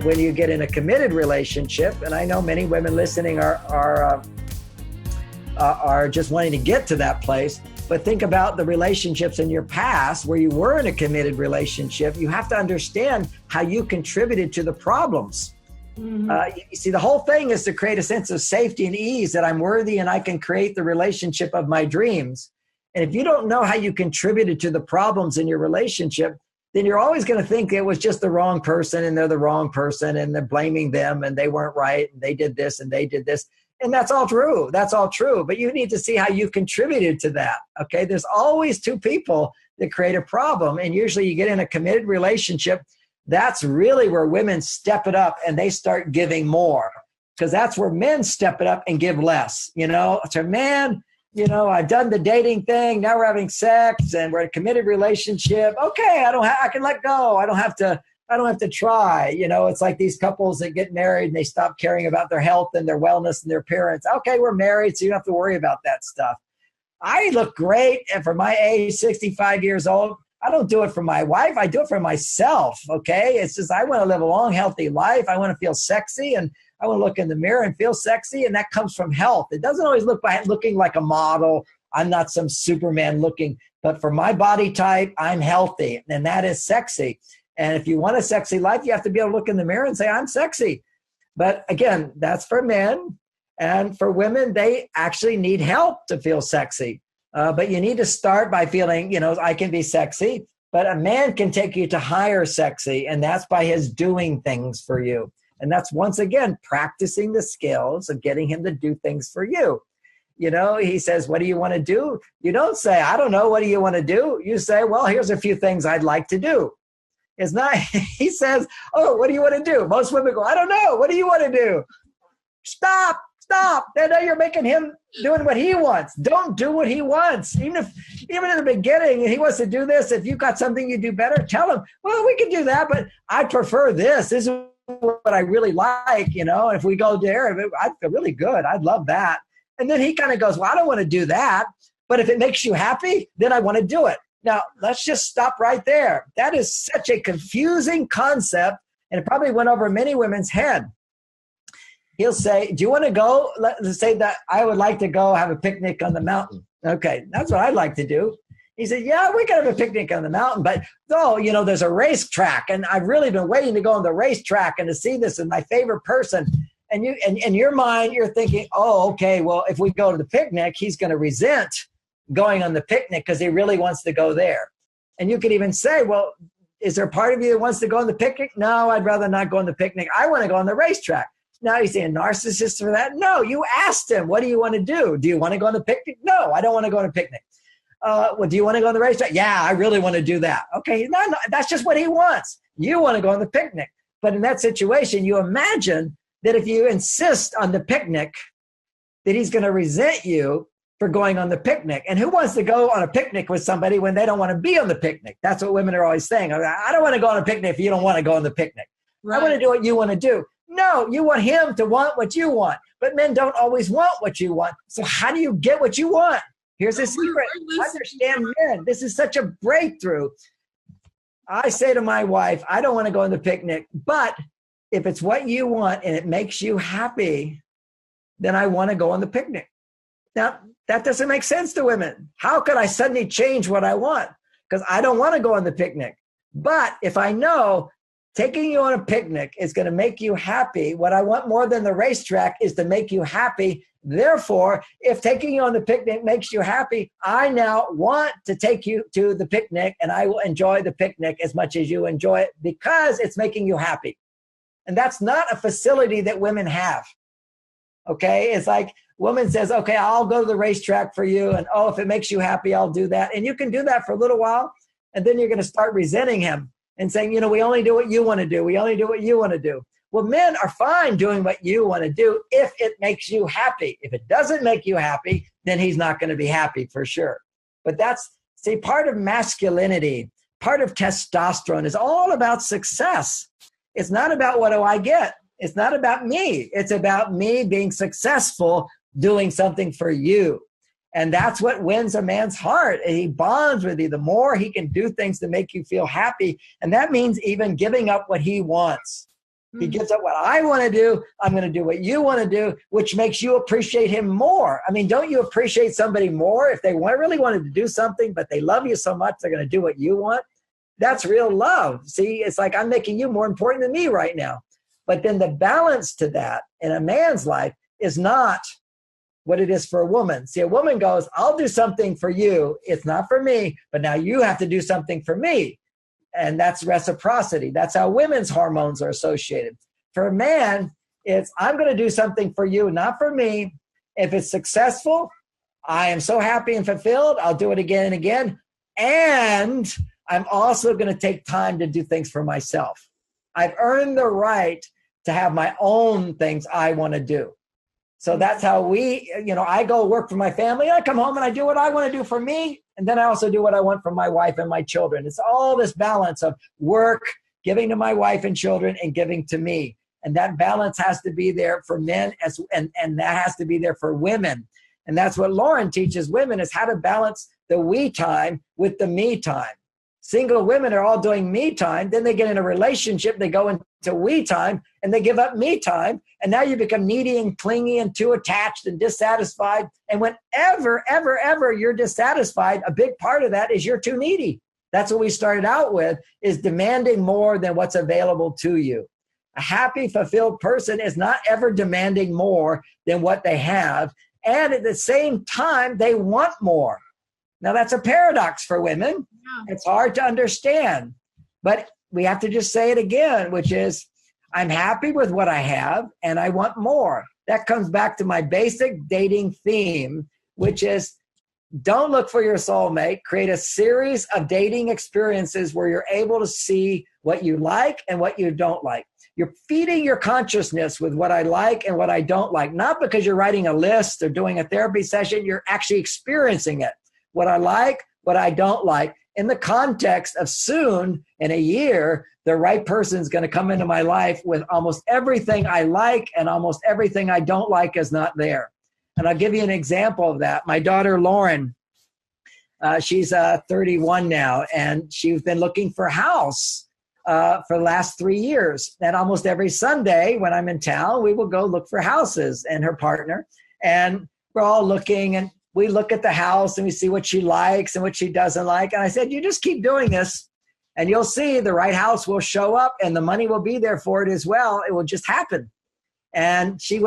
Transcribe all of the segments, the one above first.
when you get in a committed relationship, and I know many women listening are just wanting to get to that place, but think about the relationships in your past where you were in a committed relationship. You have to understand how you contributed to the problems. Mm-hmm. You see, the whole thing is to create a sense of safety and ease, that I'm worthy and I can create the relationship of my dreams. And if you don't know how you contributed to the problems in your relationship, then you're always going to think it was just the wrong person and they're the wrong person and they're blaming them and they weren't right and they did this and they did this. And that's all true. That's all true. But you need to see how you contributed to that. Okay. There's always two people that create a problem. And usually you get in a committed relationship. That's really where women step it up and they start giving more, because that's where men step it up and give less. So man, I've done the dating thing. Now we're having sex and we're in a committed relationship. Okay. I can let go. I don't have to try. It's like these couples that get married and they stop caring about their health and their wellness and their appearance. Okay, we're married, so you don't have to worry about that stuff. I look great, and for my age, 65 years old, I don't do it for my wife. I do it for myself, okay? It's just I want to live a long, healthy life. I want to feel sexy, and I want to look in the mirror and feel sexy, and that comes from health. It doesn't always look by looking like a model. I'm not some Superman looking, but for my body type, I'm healthy, and that is sexy. And if you want a sexy life, you have to be able to look in the mirror and say, I'm sexy. But again, that's for men. And for women, they actually need help to feel sexy. But you need to start by feeling, I can be sexy. But a man can take you to higher sexy, and that's by his doing things for you. And that's, once again, practicing the skills of getting him to do things for you. He says, what do you want to do? You don't say, I don't know, what do you want to do? You say, well, here's a few things I'd like to do. It's not, he says, oh, what do you want to do? Most women go, I don't know. What do you want to do? Stop. Now you're making him doing what he wants. Don't do what he wants. Even in the beginning, he wants to do this. If you've got something you do better, tell him, well, we can do that, but I prefer this. This is what I really like. If we go there, I'd feel really good. I'd love that. And then he kind of goes, well, I don't want to do that, but if it makes you happy, then I want to do it. Now, let's just stop right there. That is such a confusing concept, and it probably went over many women's head. He'll say, do you want to go? Let's say that I would like to go have a picnic on the mountain. Okay, that's what I'd like to do. He said, yeah, we can have a picnic on the mountain, but there's a racetrack, and I've really been waiting to go on the racetrack and to see this is my favorite person. And in your mind, you're thinking, oh, okay, well, if we go to the picnic, he's going to resent going on the picnic because he really wants to go there. And you could even say, well, is there a part of you that wants to go on the picnic? No, I'd rather not go on the picnic. I want to go on the racetrack. Now you say a narcissist for that? No, you asked him, what do you want to do? Do you want to go on the picnic? No, I don't want to go on a picnic. Well, do you want to go on the racetrack? Yeah, I really want to do that. Okay, no, that's just what he wants. You want to go on the picnic. But in that situation, you imagine that if you insist on the picnic, that he's going to resent you for going on the picnic. And who wants to go on a picnic with somebody when they don't want to be on the picnic? That's what women are always saying. I don't want to go on a picnic if you don't want to go on the picnic. Right. I want to do what you want to do. No, you want him to want what you want. But men don't always want what you want. So how do you get what you want? Here's the secret. Understand men. This is such a breakthrough. I say to my wife, I don't want to go on the picnic, but if it's what you want and it makes you happy, then I want to go on the picnic. Now, that doesn't make sense to women. How could I suddenly change what I want? Because I don't want to go on the picnic. But if I know taking you on a picnic is going to make you happy, what I want more than the racetrack is to make you happy. Therefore, if taking you on the picnic makes you happy, I now want to take you to the picnic, and I will enjoy the picnic as much as you enjoy it because it's making you happy. And that's not a facility that women have. Okay? It's like woman says, okay, I'll go to the racetrack for you. And oh, if it makes you happy, I'll do that. And you can do that for a little while. And then you're going to start resenting him and saying, we only do what you want to do. We only do what you want to do. Well, men are fine doing what you want to do if it makes you happy. If it doesn't make you happy, then he's not going to be happy for sure. But part of masculinity, part of testosterone is all about success. It's not about what do I get. It's not about me. It's about me being successful doing something for you. And that's what wins a man's heart. He bonds with you. The more he can do things to make you feel happy. And that means even giving up what he wants. He gives up what I want to do. I'm going to do what you want to do, which makes you appreciate him more. I mean, don't you appreciate somebody more if they really wanted to do something, but they love you so much, they're going to do what you want? That's real love. See, it's like I'm making you more important than me right now. But then the balance to that in a man's life is not what it is for a woman. See, a woman goes, I'll do something for you. It's not for me, but now you have to do something for me. And that's reciprocity. That's how women's hormones are associated. For a man, it's I'm going to do something for you, not for me. If it's successful, I am so happy and fulfilled. I'll do it again and again. And I'm also going to take time to do things for myself. I've earned the right to have my own things I want to do. So that's how I go work for my family. I come home and I do what I want to do for me. And then I also do what I want for my wife and my children. It's all this balance of work, giving to my wife and children, and giving to me. And that balance has to be there for men and that has to be there for women. And that's what Lauren teaches women, is how to balance the we time with the me time. Single women are all doing me time. Then they get in a relationship. They go into we time and they give up me time. And now you become needy and clingy and too attached and dissatisfied. And whenever, ever you're dissatisfied, a big part of that is you're too needy. That's what we started out with, is demanding more than what's available to you. A happy, fulfilled person is not ever demanding more than what they have. And at the same time, they want more. Now, that's a paradox for women. Yeah. It's hard to understand, but we have to just say it again, which is, I'm happy with what I have and I want more. That comes back to my basic dating theme, which is don't look for your soulmate. Create a series of dating experiences where you're able to see what you like and what you don't like. You're feeding your consciousness with what I like and what I don't like, not because you're writing a list or doing a therapy session. You're actually experiencing it. What I like, what I don't like, in the context of soon, in a year, the right person is going to come into my life with almost everything I like and almost everything I don't like is not there. And I'll give you an example of that. My daughter, Lauren, she's 31 now, and she's been looking for a house for the last 3 years. And almost every Sunday when I'm in town, we will go look for houses, and her partner. And we're all looking, and we look at the house and we see what she likes and what she doesn't like. And I said, you just keep doing this and you'll see the right house will show up and the money will be there for it as well. It will just happen. And she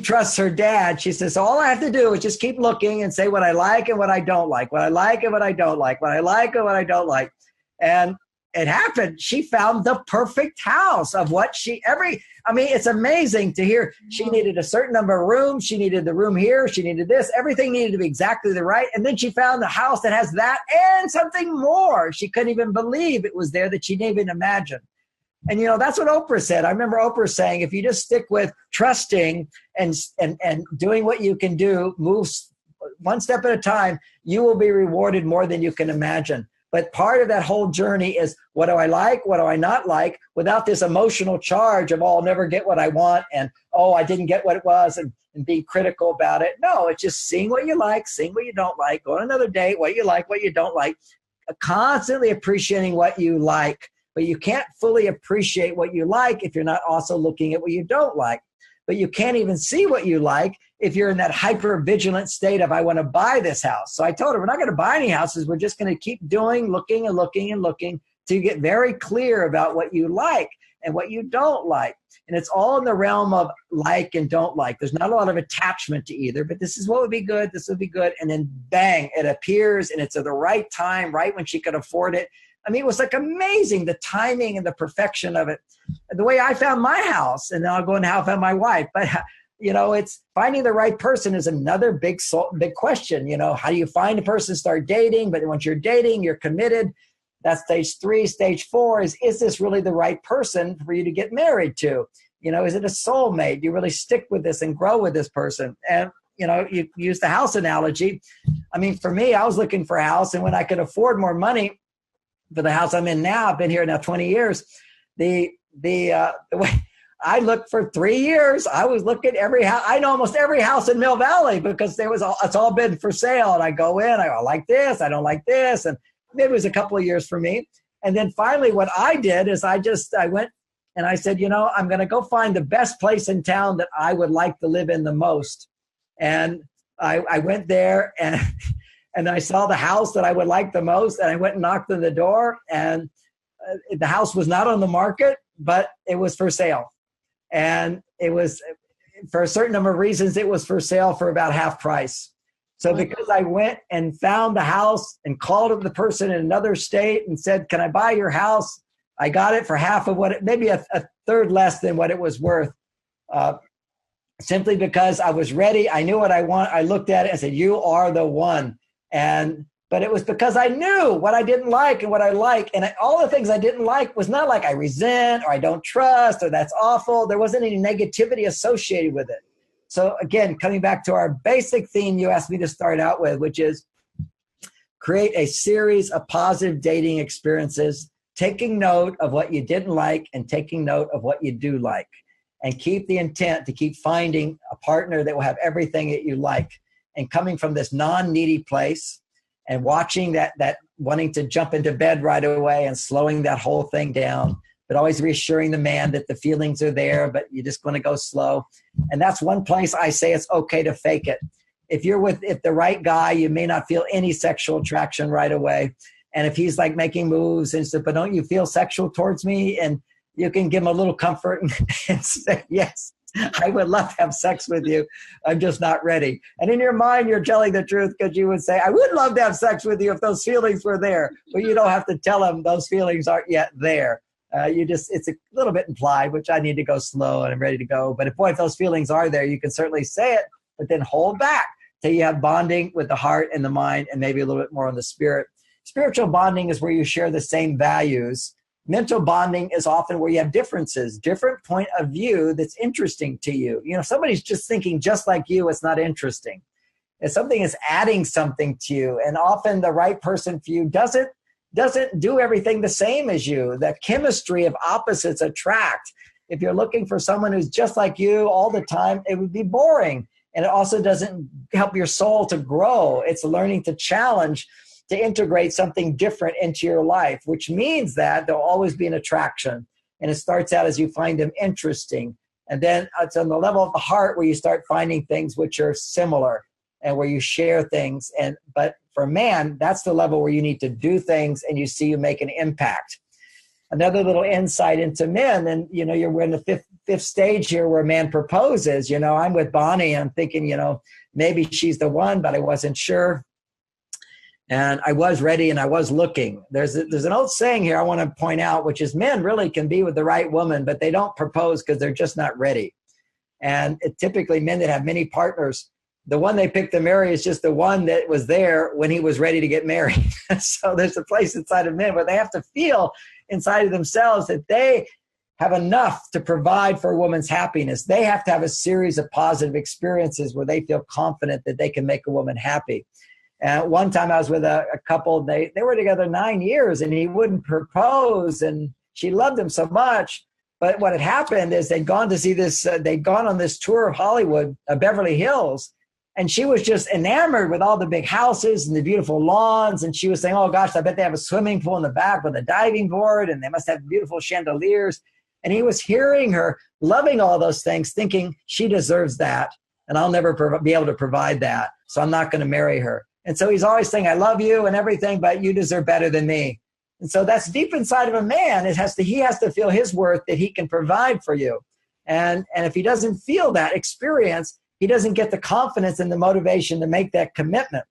trusts her dad. She says, all I have to do is just keep looking and say what I like and what I don't like, what I like and what I don't like, what I like and what I don't like. And it happened. She found the perfect house of what it's amazing to hear. She needed a certain number of rooms. She needed the room here. She needed this. Everything needed to be exactly the right. And then she found the house that has that and something more. She couldn't even believe it was there, that she didn't even imagine. And, that's what Oprah said. I remember Oprah saying, if you just stick with trusting and doing what you can do, move one step at a time, you will be rewarded more than you can imagine. But part of that whole journey is, what do I like? What do I not like? Without this emotional charge of, I'll never get what I want. And, I didn't get what it was, and being critical about it. No, it's just seeing what you like, seeing what you don't like, go on another date, what you like, what you don't like, constantly appreciating what you like. But you can't fully appreciate what you like if you're not also looking at what you don't like. But you can't even see what you like if you're in that hyper vigilant state of, I want to buy this house. So I told her, we're not going to buy any houses. We're just going to keep looking and looking and looking to get very clear about what you like and what you don't like. And it's all in the realm of like and don't like. There's not a lot of attachment to either, but this is what would be good. This would be good. And then bang, it appears, and it's at the right time, right when she could afford it. I mean, it was like amazing, the timing and the perfection of it. The way I found my house, and then I'll go into how I found my wife. But, it's finding the right person is another big question. How do you find a person, start dating? But once you're dating, you're committed. That's stage 3. Stage 4 is this really the right person for you to get married to? Is it a soulmate? Do you really stick with this and grow with this person? And, you use the house analogy. I mean, for me, I was looking for a house, and when I could afford more money for the house I'm in now, I've been here now 20 years. The way I looked for 3 years, I was looking every house. I know almost every house in Mill Valley because it's all been for sale. And I go in, I like this, I don't like this. And maybe it was a couple of years for me. And then finally what I did is I went And I said, I'm going to go find the best place in town that I would like to live in the most. And I went there and I saw the house that I would like the most. And I went and knocked on the door, and the house was not on the market, but it was for sale. And it was, for a certain number of reasons, it was for sale for about half price. So because I went and found the house and called the person in another state and said, can I buy your house? I got it for half of what maybe a third less than what it was worth. Simply because I was ready. I knew what I want. I looked at it and said, you are the one. But it was because I knew what I didn't like and what I like. And all the things I didn't like was not like I resent or I don't trust or that's awful. There wasn't any negativity associated with it. So again, coming back to our basic theme you asked me to start out with, which is create a series of positive dating experiences, taking note of what you didn't like and taking note of what you do like. And keep the intent to keep finding a partner that will have everything that you like. And coming from this non-needy place and watching that wanting to jump into bed right away and slowing that whole thing down, but always reassuring the man that the feelings are there, but you're just going to go slow. And that's one place I say it's okay to fake it. If the right guy, you may not feel any sexual attraction right away. And if he's like making moves and stuff, but don't you feel sexual towards me? And you can give him a little comfort and say, yes, I would love to have sex with you. I'm just not ready. And in your mind, you're telling the truth because you would say, I would love to have sex with you if those feelings were there. But you don't have to tell him those feelings aren't yet there. It's a little bit implied, which I need to go slow and I'm ready to go. But if those feelings are there, you can certainly say it, but then hold back till you have bonding with the heart and the mind and maybe a little bit more on the spirit. Spiritual bonding is where you share the same values. Mental bonding is often where you have differences, different point of view that's interesting to you. If somebody's just thinking just like you, it's not interesting. If something is adding something to you, and often the right person for you doesn't do everything the same as you. The chemistry of opposites attract. If you're looking for someone who's just like you all the time, it would be boring. And it also doesn't help your soul to grow. It's learning to challenge, to integrate something different into your life, which means that there'll always be an attraction. And it starts out as you find them interesting. And then it's on the level of the heart where you start finding things which are similar and where you share things. But for man, that's the level where you need to do things and you see you make an impact. Another little insight into men, and we're in the fifth stage here where a man proposes. I'm with Bonnie and I'm thinking, maybe she's the one, but I wasn't sure. And I was ready and I was looking. There's an old saying here I want to point out, which is men really can be with the right woman, but they don't propose because they're just not ready. And typically men that have many partners, the one they pick to marry is just the one that was there when he was ready to get married. So there's a place inside of men where they have to feel inside of themselves that they have enough to provide for a woman's happiness. They have to have a series of positive experiences where they feel confident that they can make a woman happy. And one time I was with a couple, they were together 9 years and he wouldn't propose and she loved him so much. But what had happened is they'd gone to see they'd gone on this tour of Hollywood, Beverly Hills, and she was just enamored with all the big houses and the beautiful lawns. And she was saying, oh gosh, I bet they have a swimming pool in the back with a diving board and they must have beautiful chandeliers. And he was hearing her, loving all those things, thinking she deserves that. And I'll never be able to provide that. So I'm not going to marry her. And so he's always saying, I love you and everything, but you deserve better than me. And so that's deep inside of a man. He has to feel his worth that he can provide for you. And if he doesn't feel that experience, he doesn't get the confidence and the motivation to make that commitment.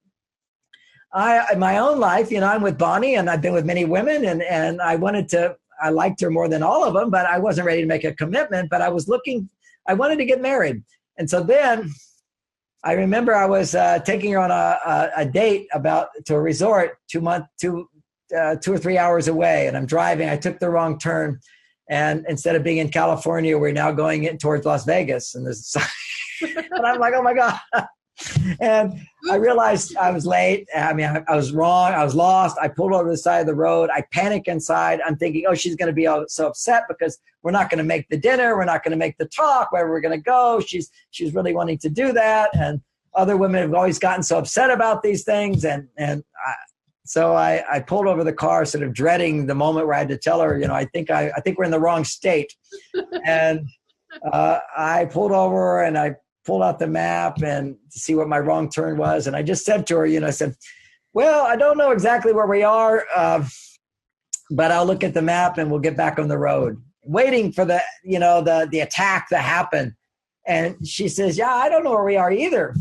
In my own life, I'm with Bonnie and I've been with many women and I liked her more than all of them, but I wasn't ready to make a commitment, but I wanted to get married. And so then I remember I was taking her on a date to a resort 2 or 3 hours away, and I'm driving. I took the wrong turn, and instead of being in California, we're now going in towards Las Vegas. And and I'm like, oh my God. And I realized I was late. I was wrong. I was lost. I pulled over the side of the road. I panic inside. I'm thinking, oh, she's going to be so upset because we're not going to make the dinner. We're not going to make the talk, where we're going to go. She's really wanting to do that. And other women have always gotten so upset about these things. And So I pulled over the car, sort of dreading the moment where I had to tell her, I think we're in the wrong state. And I pulled over and I pulled out the map and to see what my wrong turn was. And I just said to her, I said, well, I don't know exactly where we are, but I'll look at the map and we'll get back on the road, waiting for the attack to happen. And she says, yeah, I don't know where we are either.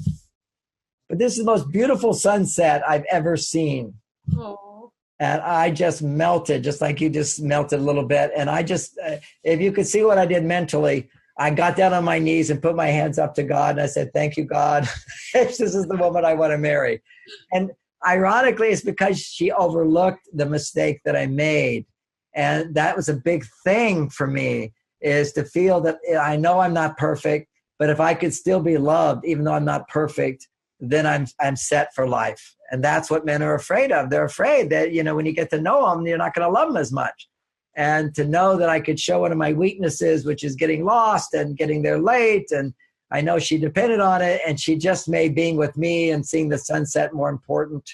But this is the most beautiful sunset I've ever seen. Oh. And I just melted, just like you just melted a little bit. And I just, if you could see what I did mentally, I got down on my knees and put my hands up to God. And I said, thank you, God. This is the woman I want to marry. And ironically, it's because she overlooked the mistake that I made. And that was a big thing for me, is to feel that I know I'm not perfect, but if I could still be loved, even though I'm not perfect, then I'm set for life. And that's what men are afraid of. They're afraid that, when you get to know them, you're not going to love them as much. And to know that I could show one of my weaknesses, which is getting lost and getting there late. And I know she depended on it, and she just made being with me and seeing the sunset more important.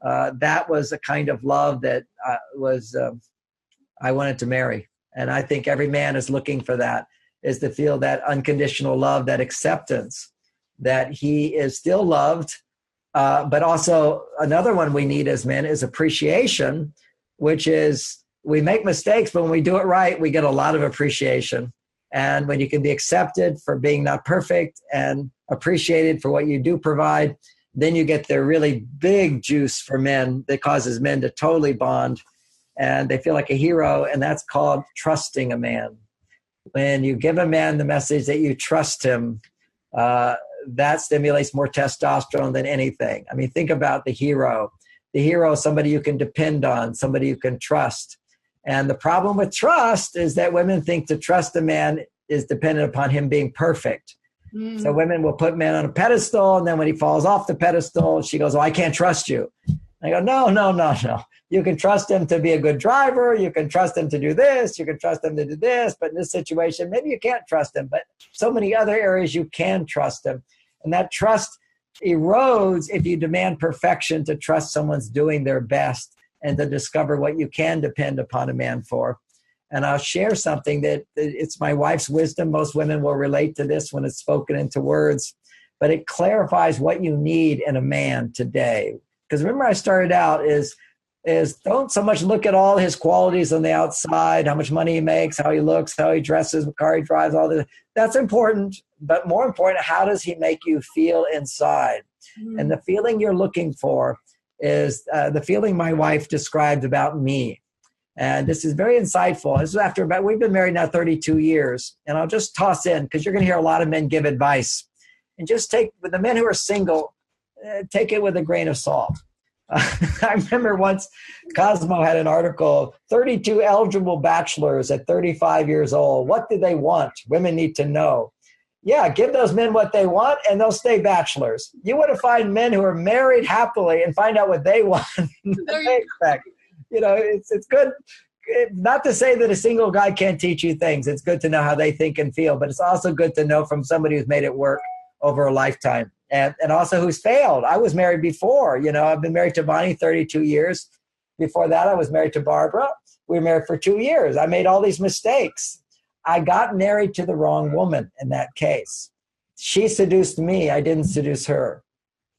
That was a kind of love that I wanted to marry. And I think every man is looking for that, is to feel that unconditional love, that acceptance, that he is still loved. But also another one we need as men is appreciation, which is we make mistakes, but when we do it right, we get a lot of appreciation. And when you can be accepted for being not perfect and appreciated for what you do provide, then you get the really big juice for men that causes men to totally bond. And they feel like a hero, and that's called trusting a man. When you give a man the message that you trust him, that stimulates more testosterone than anything. I mean, think about the hero. The hero is somebody you can depend on, somebody you can trust. And the problem with trust is that women think to trust a man is dependent upon him being perfect. So women will put men on a pedestal, and then when he falls off the pedestal, she goes, oh, I can't trust you. I go, no. You can trust him to be a good driver. You can trust him to do this. You can trust him to do this. But in this situation, maybe you can't trust him. But so many other areas you can trust him. And that trust erodes if you demand perfection to trust someone's doing their best and to discover what you can depend upon a man for. And I'll share something that it's my wife's wisdom. Most women will relate to this when it's spoken into words. But it clarifies what you need in a man today. Because remember, I started out is don't so much look at all his qualities on the outside, how much money he makes, how he looks, how he dresses, what car he drives, all this. That's important. But more important, how does he make you feel inside? And the feeling you're looking for is the feeling my wife described about me. And this is very insightful. This is we've been married now 32 years. And I'll just toss in, because you're going to hear a lot of men give advice. And just with the men who are single, take it with a grain of salt. I remember once Cosmo had an article, 32 eligible bachelors at 35 years old. What do they want? Women need to know. Yeah, give those men what they want and they'll stay bachelors. You want to find men who are married happily and find out what they want. They expect. It's good. Not to say that a single guy can't teach you things. It's good to know how they think and feel, but it's also good to know from somebody who's made it work over a lifetime. And also who's failed. I was married before. I've been married to Bonnie 32 years. Before that, I was married to Barbara. We were married for 2 years. I made all these mistakes. I got married to the wrong woman in that case. She seduced me. I didn't seduce her.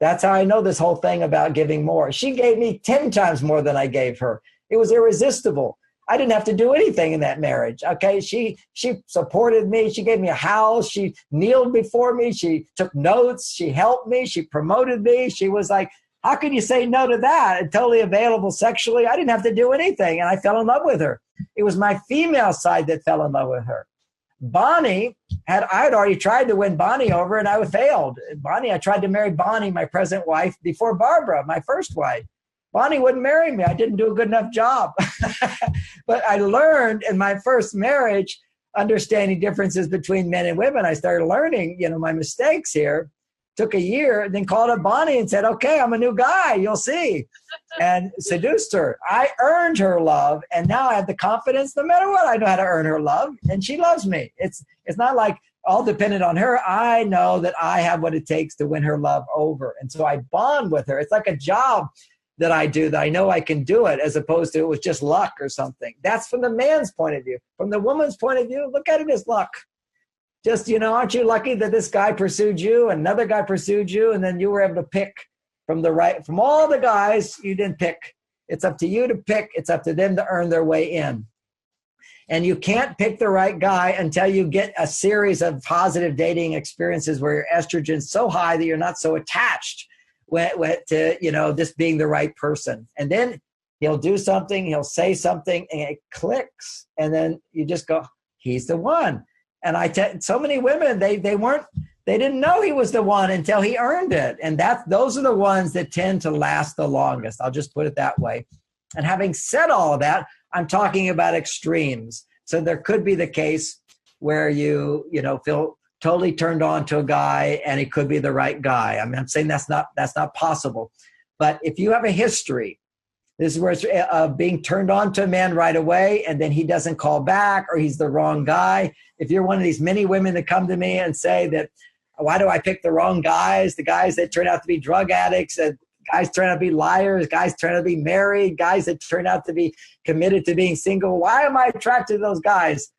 That's how I know this whole thing about giving more. She gave me 10 times more than I gave her. It was irresistible. I didn't have to do anything in that marriage. Okay. She supported me. She gave me a house. She kneeled before me. She took notes. She helped me. She promoted me. She was like, how can you say no to that? And totally available sexually. I didn't have to do anything. And I fell in love with her. It was my female side that fell in love with her. Bonnie I had already tried to win Bonnie over and I failed. I tried to marry Bonnie, my present wife, before Barbara, my first wife. Bonnie wouldn't marry me. I didn't do a good enough job. But I learned in my first marriage, understanding differences between men and women. I started learning, my mistakes here. Took a year, then called up Bonnie and said, okay, I'm a new guy. You'll see. And seduced her. I earned her love. And now I have the confidence, no matter what, I know how to earn her love. And she loves me. It's not like all dependent on her. I know that I have what it takes to win her love over. And so I bond with her. It's like a job. that I do, that I know I can do it, as opposed to it was just luck or something. That's from the man's point of view. From the woman's point of view, look at it as luck. Just, aren't you lucky that this guy pursued you, another guy pursued you, and then you were able to pick from all the guys, you didn't pick. It's up to you to pick. It's up to them to earn their way in. And you can't pick the right guy until you get a series of positive dating experiences where your estrogen's so high that you're not so attached to, this being the right person. And then he'll do something, he'll say something, and it clicks. And then you just go, he's the one. And so many women, they didn't know he was the one until he earned it. And those are the ones that tend to last the longest. I'll just put it that way. And having said all of that, I'm talking about extremes. So there could be the case where you feel totally turned on to a guy and he could be the right guy. I mean, I'm saying that's not possible. But if you have a history, this is where it's being turned on to a man right away and then he doesn't call back or he's the wrong guy. If you're one of these many women that come to me and say that, why do I pick the wrong guys? The guys that turn out to be drug addicts, guys turn out to be liars, guys turn out to be married, guys that turn out to be committed to being single. Why am I attracted to those guys?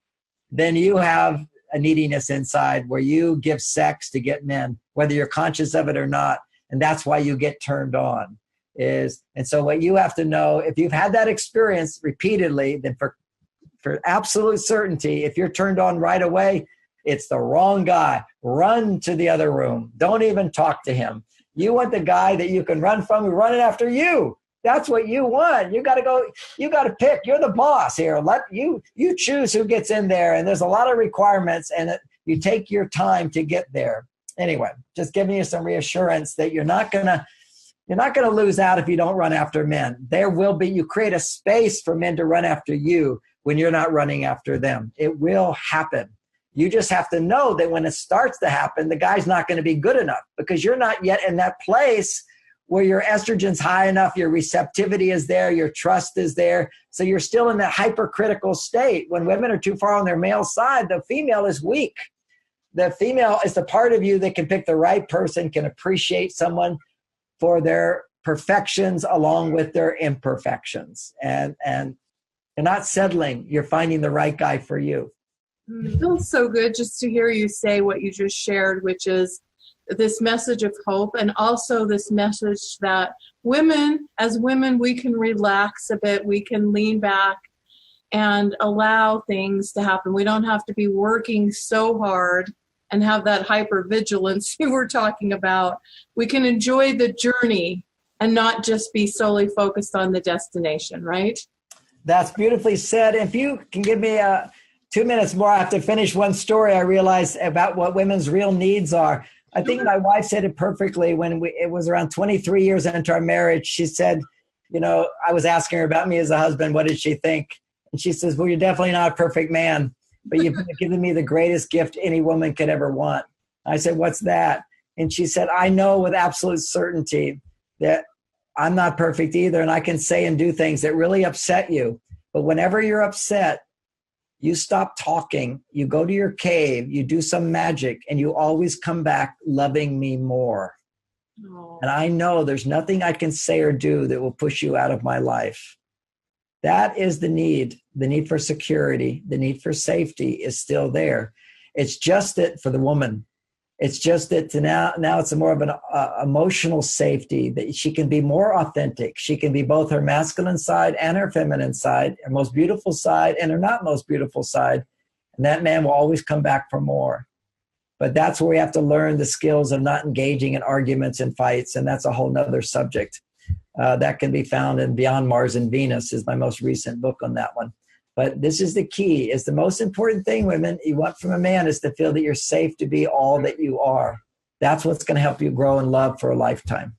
Then you have a neediness inside where you give sex to get men, whether you're conscious of it or not. And that's why you get turned on. And so what you have to know, if you've had that experience repeatedly, then for absolute certainty, if you're turned on right away, it's the wrong guy. Run to the other room. Don't even talk to him. You want the guy that you can run from who's running after you. That's what you want. You got to go. You got to pick. You're the boss here. Let you choose who gets in there. And there's a lot of requirements, and you take your time to get there. Anyway, just giving you some reassurance that you're not gonna lose out if you don't run after men. There will be. You create a space for men to run after you when you're not running after them. It will happen. You just have to know that when it starts to happen, the guy's not going to be good enough because you're not yet in that place where your estrogen's high enough, your receptivity is there, your trust is there. So you're still in that hypercritical state. When women are too far on their male side, the female is weak. The female is the part of you that can pick the right person, can appreciate someone for their perfections along with their imperfections. And you're not settling. You're finding the right guy for you. It feels so good just to hear you say what you just shared, which is this message of hope, and also this message that as women, we can relax a bit, we can lean back and allow things to happen. We don't have to be working so hard and have that hypervigilance you were talking about. We can enjoy the journey and not just be solely focused on the destination, right? That's beautifully said. If you can give me 2 minutes more, I have to finish one story I realized about what women's real needs are. I think my wife said it perfectly when it was around 23 years into our marriage. She said, I was asking her about me as a husband. What did she think? And she says, well, you're definitely not a perfect man, but you've given me the greatest gift any woman could ever want. I said, what's that? And she said, I know with absolute certainty that I'm not perfect either. And I can say and do things that really upset you. But whenever you're upset, you stop talking, you go to your cave, you do some magic, and you always come back loving me more. Oh. And I know there's nothing I can say or do that will push you out of my life. That is the need for security, the need for safety is still there. It's just that for the woman, it's just that now it's more of an emotional safety that she can be more authentic. She can be both her masculine side and her feminine side, her most beautiful side and her not most beautiful side. And that man will always come back for more. But that's where we have to learn the skills of not engaging in arguments and fights. And that's a whole nother subject that can be found in Beyond Mars and Venus is my most recent book on that one. But this is the key. It's the most important thing, women, you want from a man is to feel that you're safe to be all that you are. That's what's going to help you grow in love for a lifetime.